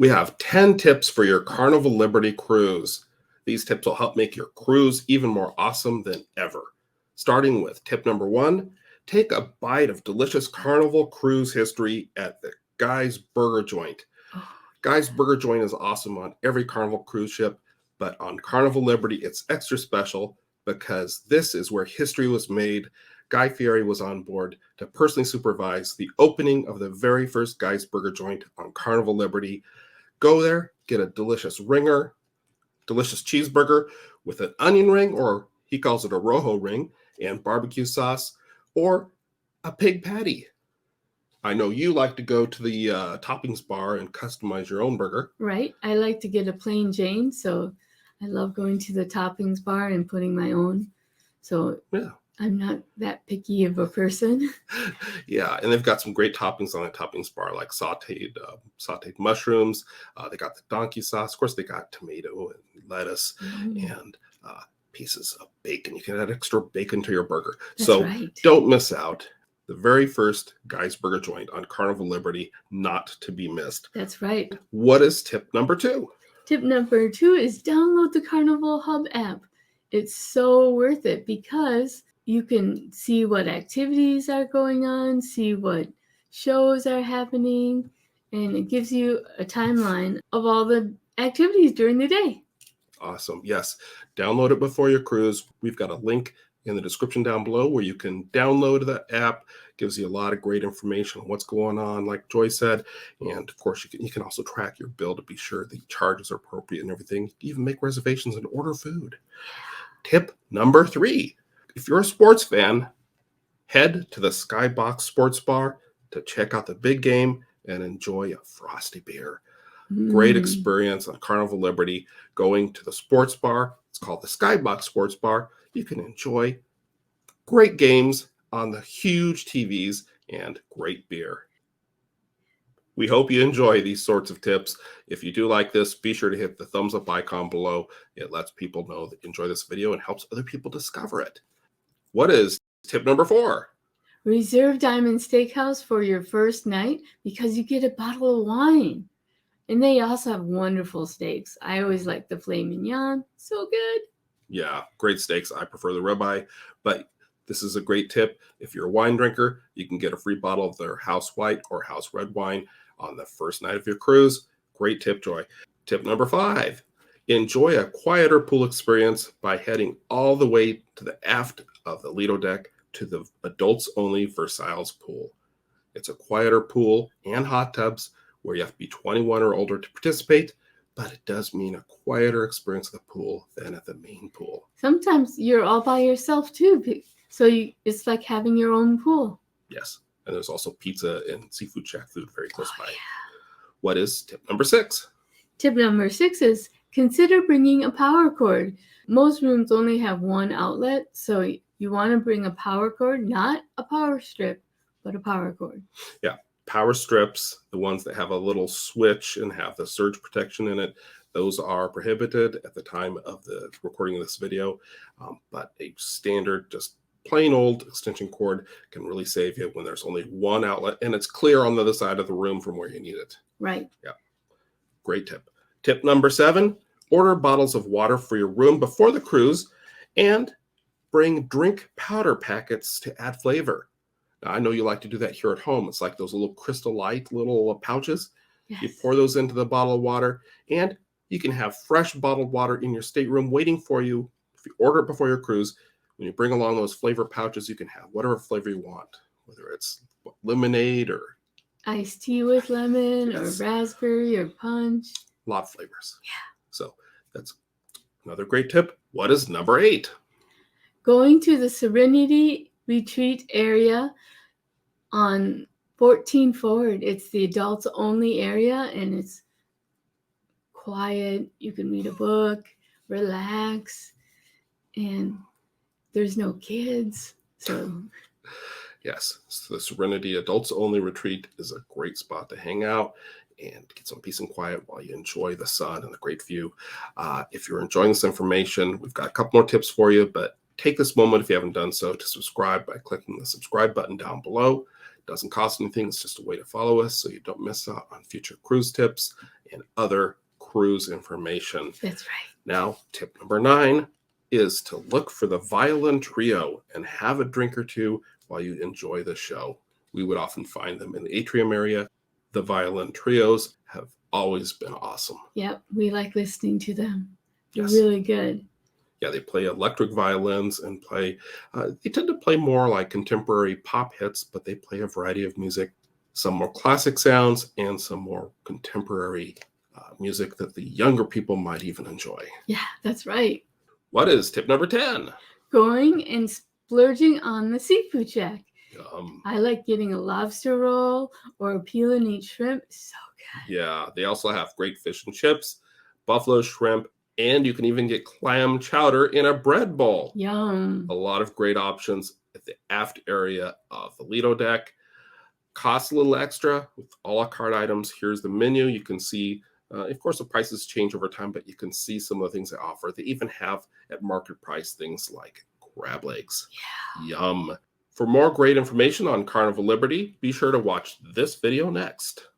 We have 10 tips for your Carnival Liberty cruise. These tips will help make your cruise even more awesome than ever. Starting with tip number 1, take a bite of delicious Carnival cruise history at the Guy's Burger Joint. Oh, Guy's Burger Joint is awesome on every Carnival cruise ship, but on Carnival Liberty, it's extra special because this is where history was made. Guy Fieri was on board to personally supervise the opening of the very first Guy's Burger Joint on Carnival Liberty. Go there, get a delicious ringer, delicious cheeseburger with an onion ring, or he calls it a rojo ring, and barbecue sauce, or a pig patty. I know you like to go to the toppings bar and customize your own burger. right. I like to get a plain Jane, so I love going to the toppings bar and putting my own. So Yeah. I'm not that picky of a person. Yeah, and they've got some great toppings on the toppings bar, like sauteed mushrooms. They got the donkey sauce. Of course, they got tomato and lettuce and pieces of bacon. You can add extra bacon to your burger. That's so right. Don't miss out. The very first Guy's Burger Joint on Carnival Liberty, not to be missed. That's right. What is tip number 2? Tip number 2 is download the Carnival Hub app. It's so worth it because you can see what activities are going on, see what shows are happening, and it gives you a timeline of all the activities during the day. Awesome. Yes. Download it before your cruise. We've got a link in the description down below where you can download the app. Gives you a lot of great information on what's going on, like Joy said. And of course, you can also track your bill to be sure the charges are appropriate and everything. You can even make reservations and order food. Tip number 3. If you're a sports fan, head to the Skybox Sports Bar to check out the big game and enjoy a frosty beer. Great experience on Carnival Liberty going to the sports bar. It's called the Skybox Sports Bar. You can enjoy great games on the huge TVs and great beer. We hope you enjoy these sorts of tips. If you do like this, be sure to hit the thumbs up icon below. It lets people know that you enjoy this video and helps other people discover it. What is tip number 4? Reserve Diamond Steakhouse for your first night because you get a bottle of wine. And they also have wonderful steaks. I always like the filet mignon. So good. Yeah, great steaks. I prefer the ribeye, but this is a great tip. If you're a wine drinker, you can get a free bottle of their house white or house red wine on the first night of your cruise. Great tip, Joy. Tip number 5, enjoy a quieter pool experience by heading all the way to the aft of the Lido deck to the adults-only Versailles pool. It's a quieter pool and hot tubs where you have to be 21 or older to participate, but it does mean a quieter experience at the pool than at the main pool. Sometimes you're all by yourself too, so it's like having your own pool. Yes, and there's also pizza and seafood shack food very close by. Yeah. What is tip number 6? Tip number 6 is consider bringing a power cord. Most rooms only have one outlet, so you want to bring a power cord, not a power strip, but a power cord. Yeah. Power strips, the ones that have a little switch and have the surge protection in it, those are prohibited at the time of the recording of this video. But a standard, just plain old extension cord can really save you when there's only one outlet and it's clear on the other side of the room from where you need it. Right. Yeah. Great tip. Tip number 7, order bottles of water for your room before the cruise and bring drink powder packets to add flavor. Now, I know you like to do that here at home. It's like those little Crystal Light little pouches. Yes. You pour those into the bottle of water, and you can have fresh bottled water in your stateroom waiting for you. If you order it before your cruise, when you bring along those flavor pouches, you can have whatever flavor you want, whether it's lemonade or iced tea with lemon, Yes. or raspberry or punch. a lot of flavors. Yeah. So that's another great tip. What is number 8? Going to the Serenity Retreat area on 14 Forward. It's the adults only area and it's quiet. You can read a book, relax, and there's no kids. So Yes, so the Serenity Adults Only Retreat is a great spot to hang out and get some peace and quiet while you enjoy the sun and the great view. If you're enjoying this information, we've got a couple more tips for you, but take this moment, if you haven't done so, to subscribe by clicking the subscribe button down below. Doesn't cost anything. It's just a way to follow us so you don't miss out on future cruise tips and other cruise information. That's right. Now, tip number 9 is to look for the violin trio and have a drink or two while you enjoy the show. We would often find them in the atrium area. The violin trios have always been awesome. Yep, we like listening to them. They're Yes. really good. Yeah, they play electric violins and they tend to play more like contemporary pop hits, but they play a variety of music, some more classic sounds and some more contemporary music that the younger people might even enjoy. Yeah, that's right. What is tip number 10? Going and splurging on the seafood shack. Yum. I like getting a lobster roll or a peel and eat shrimp. So good. Yeah, they also have great fish and chips, buffalo shrimp, and you can even get clam chowder in a bread bowl. Yum. A lot of great options at the aft area of the Lido deck. Costs a little extra with a la carte items. Here's the menu. You can see, of course, the prices change over time, but you can see some of the things they offer. They even have at market price things like crab legs. Yeah. Yum. For more great information on Carnival Liberty, be sure to watch this video next.